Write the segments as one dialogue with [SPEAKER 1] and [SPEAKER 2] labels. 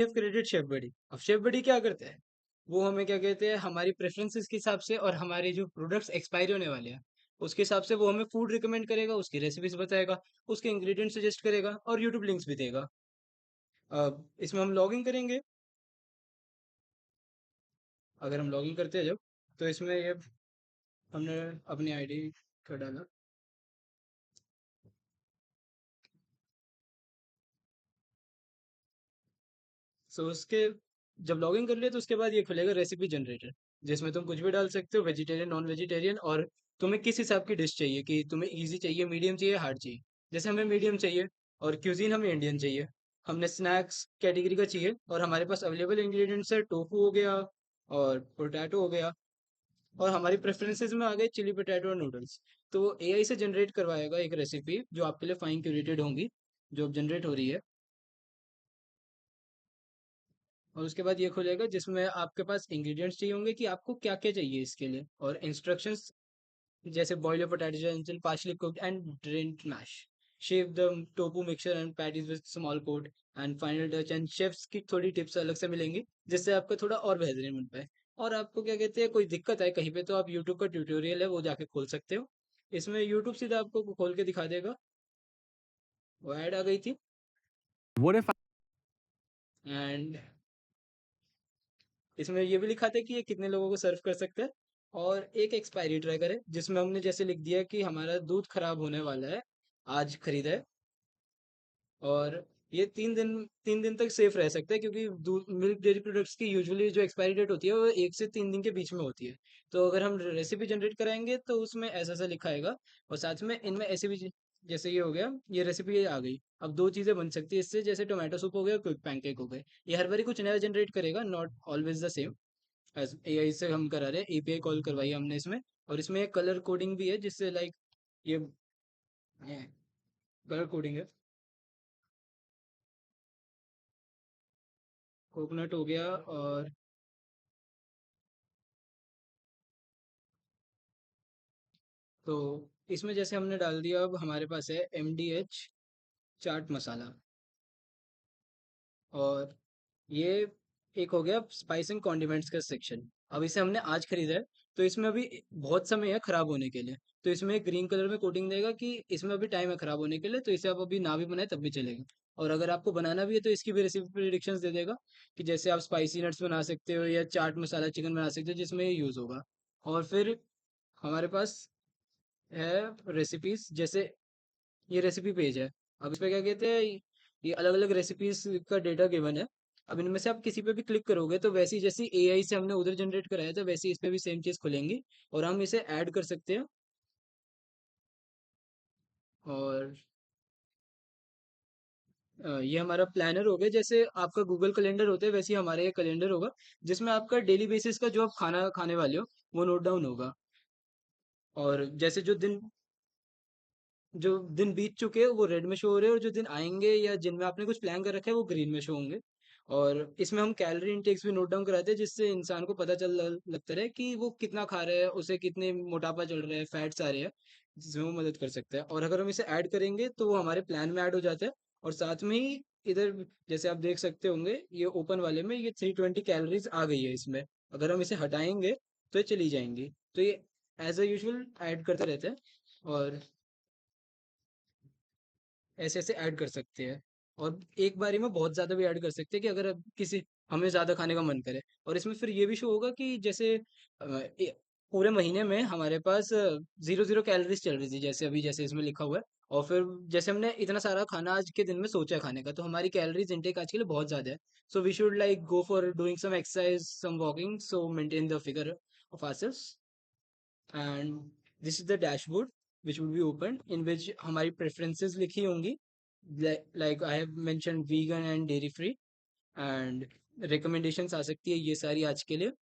[SPEAKER 1] Have credit chef बडी। अब chef बडी क्या करता है, वो हमें क्या कहते हैं, हमारी प्रेफरेंसेस के हिसाब से और हमारे जो प्रोडक्ट्स एक्सपायरी होने वाले हैं उसके हिसाब से वो हमें फूड रिकमेंड करेगा, उसकी रेसिपीज बताएगा, उसके इंग्रेडिएंट सजेस्ट करेगा और यूट्यूब लिंक्स भी देगा। अब इसमें हम लॉगिन करेंगे। अगर हम लॉगिन करते हैं जब, तो इसमें ये हमने अपनी आईडी कर डाला। सो उसके जब लॉगिन कर लिया तो उसके बाद ये खुलेगा रेसिपी जनरेटर, जिसमें तुम कुछ भी डाल सकते हो, वेजिटेरियन नॉन वेजिटेरियन, और तुम्हें किस हिसाब की डिश चाहिए, कि तुम्हें इजी चाहिए, मीडियम चाहिए, हार्ड चाहिए। जैसे हमें मीडियम चाहिए और क्यूजीन हमें इंडियन चाहिए, हमने स्नैक्स कैटेगरी का चाहिए, और हमारे पास अवेलेबल इंग्रेडिएंट्स है, टोफू हो गया और पोटैटो हो गया, और हमारी प्रेफरेंसेस में आ गए चिली पोटैटो और नूडल्स। तो वो एआई से जनरेट करवाएगा एक रेसिपी जो आपके लिए फाइन क्यूरेटेड होंगी, जो अब जनरेट हो रही है। और उसके बाद ये खुलेगा जिसमें आपके पास इंग्रेडिएंट्स चाहिए होंगे कि आपको क्या क्या चाहिए इसके लिए, और इंस्ट्रक्शंस, जैसे boil your potatoes until partially cooked and drain mash, shape the tofu mixture and patties with small coat, and final touch, and chefs की थोड़ी टिप्स अलग से मिलेंगी जिससे आपको थोड़ा और बेहतरीन बन पाए। और आपको क्या कहते हैं, कोई दिक्कत है कहीं पे तो आप यूट्यूब का ट्यूटोरियल है वो जाके खोल सकते हो। इसमें यूट्यूब सीधा आपको खोल के दिखा देगा। वो ऐड आ गई थी।
[SPEAKER 2] What if
[SPEAKER 1] एंड इसमें ये भी लिखा था कि ये कितने लोगों को सर्व कर सकता है, और एक एक्सपायरी ट्रैकर है जिसमें हमने जैसे लिख दिया कि हमारा दूध खराब होने वाला है, आज खरीदा है, और ये 3 दिन तक सेफ रह सकता है, क्योंकि दूध मिल्क डेयरी प्रोडक्ट्स की यूजुअली जो एक्सपायरी डेट होती है वो 1 से 3 दिन के बीच में होती है। तो अगर हम रेसिपी जनरेट कराएंगे तो उसमें ऐसा ऐसा लिखा आएगा, और साथ में इनमें ऐसे भी जैसे ये हो गया, ये रेसिपी आ गई, अब 2 चीज़ें बन सकती है इससे, जैसे टोमेटो सूप हो गया, क्विक पैनकेक हो गए। ये हर बारी कुछ नया जनरेट करेगा, not always the same. AI से हम करा रहे हैं, एपीआई कॉल करवाई है हमने इसमें। और इसमें एक कलर कोडिंग भी है जिससे लाइक ये कलर कोडिंग है। कोकोनट हो गया, और तो इसमें जैसे हमने डाल दिया, अब हमारे पास है एमडीएच चाट मसाला, और ये एक हो गया स्पाइस एंड कॉन्डिमेंट्स का सेक्शन। अब इसे हमने आज खरीदा है, तो इसमें अभी बहुत समय है खराब होने के लिए। तो इसमें ग्रीन कलर में कोटिंग देगा कि इसमें अभी टाइम है खराब होने के लिए, तो इसे आप अभी ना भी बनाए तब भी चलेगा। और अगर आपको बनाना भी है तो इसकी भी रेसिपी प्रिडिक्शंस दे देगा, कि जैसे आप स्पाइसी नट्स बना सकते हो या चाट मसाला चिकन बना सकते हो जिसमें ये यूज़ होगा। और फिर हमारे पास है रेसिपीज, जैसे ये रेसिपी पेज है। अब इस पे क्या कहते हैं, ये अलग अलग रेसिपीज का डेटा गिवन है। अब इनमें से आप किसी पे भी क्लिक करोगे तो वैसी जैसी एआई से हमने उधर जनरेट कराया था वैसे इस पे भी सेम चीज़ खुलेंगी, और हम इसे ऐड कर सकते हैं। और ये हमारा प्लानर हो गया, जैसे आपका गूगल कैलेंडर होता है वैसे ही हमारा ये कैलेंडर होगा, जिसमें आपका डेली बेसिस का जो आप खाना खाने वाले हो वो नोट डाउन होगा। और जैसे जो दिन बीत चुके हैं वो रेड में शो हो रहे हैं, और जो दिन आएंगे या जिनमें आपने कुछ प्लान कर रखा है वो ग्रीन में शो होंगे। और इसमें हम कैलोरी इनटेक्स भी नोट डाउन कराते हैं, जिससे इंसान को पता चल लगता रहे कि वो कितना खा रहा है, उसे कितने मोटापा चल रहा है, फैट्स आ रहे हैं, जिसमें वो मदद कर सकता है। और अगर हम इसे ऐड करेंगे तो वो हमारे प्लान में ऐड हो जाता है। और साथ में ही इधर जैसे आप देख सकते होंगे, ये ओपन वाले में ये 320 कैलोरीज आ गई है इसमें। अगर हम इसे हटाएंगे तो ये चली जाएंगी। तो ये एज अ यूजल ऐड करते रहते हैं, और ऐसे ऐसे ऐड कर सकते हैं। और एक बारी में बहुत ज़्यादा भी ऐड कर सकते हैं, कि अगर अब किसी हमें ज़्यादा खाने का मन करे। और इसमें फिर ये भी शो होगा कि जैसे पूरे महीने में हमारे पास 0 0 कैलोरीज चल रही थी, जैसे अभी जैसे इसमें लिखा हुआ है। और फिर जैसे हमने इतना सारा खाना आज के दिन में सोचा है खाने का, तो हमारी कैलोरीज इंटेक आज के लिए बहुत ज़्यादा है। So we should like go for doing some exercise, some walking, so maintain the figure of ourselves। And this is the dashboard which would be open, in which हमारी प्रेफरेंसेस लिखी होंगी, like I have mention vegan and dairy free, and recommendations आ सकती है ये सारी आज के लिए।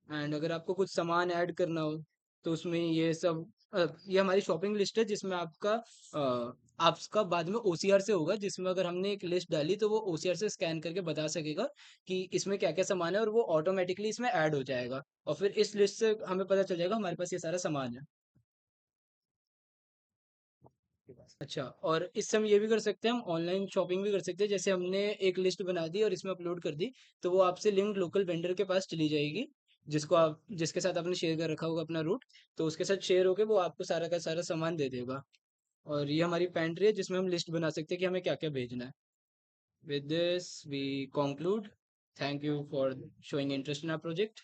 [SPEAKER 1] एंड अगर आपको कुछ सामान ऐड करना हो तो उसमें ये सब ये हमारी शॉपिंग लिस्ट है, जिसमें आपका बाद में ओसीआर से होगा, जिसमें अगर हमने एक लिस्ट डाली तो वो ओसीआर से स्कैन करके बता सकेगा कि इसमें क्या क्या सामान है, और वो ऑटोमेटिकली इसमें ऐड हो जाएगा। और फिर इस लिस्ट से हमें पता चल जाएगा हमारे पास ये सारा सामान है। अच्छा, और इससे हम ये भी कर सकते हैं, हम ऑनलाइन शॉपिंग भी कर सकते हैं। जैसे हमने एक लिस्ट बना दी और इसमें अपलोड कर दी, तो वो आपसे लिंक लोकल वेंडर के पास चली जाएगी, जिसके साथ आपने शेयर कर रखा होगा अपना रूट। तो उसके साथ शेयर होके वो आपको सारा का सारा सामान दे देगा। और ये हमारी पेंट्री है जिसमें हम लिस्ट बना सकते हैं कि हमें क्या क्या भेजना है। With this we conclude. Thank you for showing interest in our project.